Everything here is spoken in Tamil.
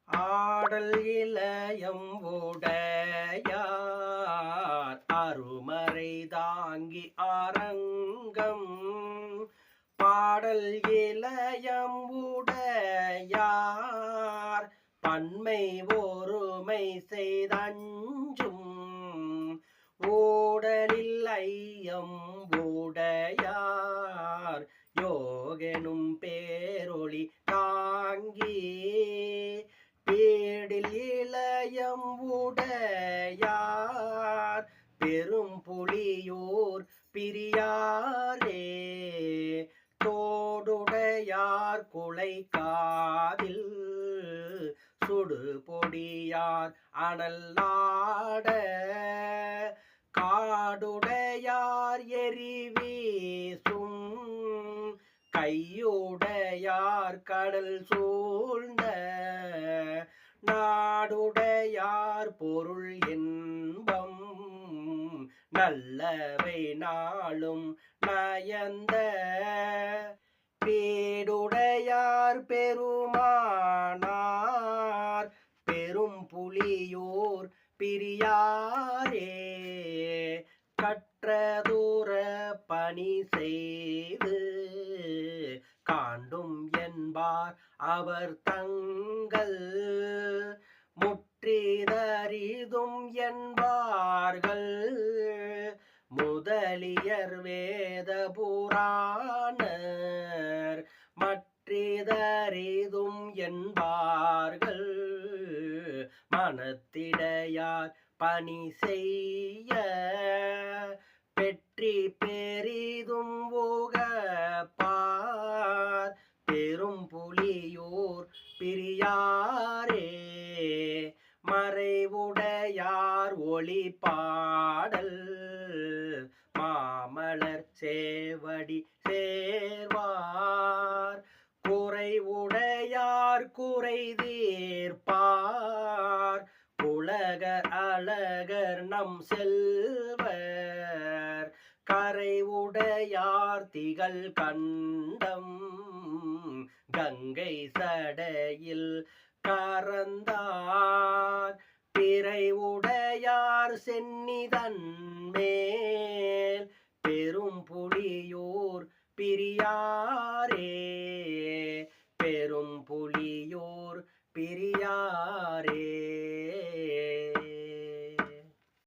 ஆடல் இளையம் உடையார் அருமறை தாங்கி அரங்கம் பாடல் இளையம் உடையார் பன்மை ஒருமை செய்தஞ்சும் ஊடலில் ஐயம் உடையார் யோகெனும் பேரொளி தாங்கி பேடில் இளையம் உடையார் பெரும் புலியூர் பிரியாரே தோடுடையார் குலை காதில் சுடு பொடியார் அனல் நாட காடுடையார் எரி வீசும் கையுடையார் கடல் சூழ்ந்த நாடுடையார் பொருள் இன்பம் நல்லவை நாளும் நயந்த பேடுடையார் பெருமானார் பெரும் புலியூர் பிரியாரே கற்றதூர பணி செய்து காண்டும் என்பார் அவர் தங்கள் முற்றிதறிதும் என்பார்கள் முதலியர் வேத புராணர் மற்றிதறிதும் என்பார்கள் மனத்திடையார் பணி செய்ய பெற்றி பெரிதும் உகப்பார் பெரும் புலியூர் பிரியாரே மறைவுடையார் ஒளி பாடல் மாமலர் சேவடி சேர்வார் குறைவுடையார் குறை தீர்ப்பார் உலகர் அழகர் நம் செல்வர் கரைவுடையார் திகழ் கண்டம் கங்கை சடையில் கரந்தார் பிறை உடையார் சென்னிதன் மேல் பெரும் புலியூர் பிரியாரே பெரும் புலியூர் பிரியாரே.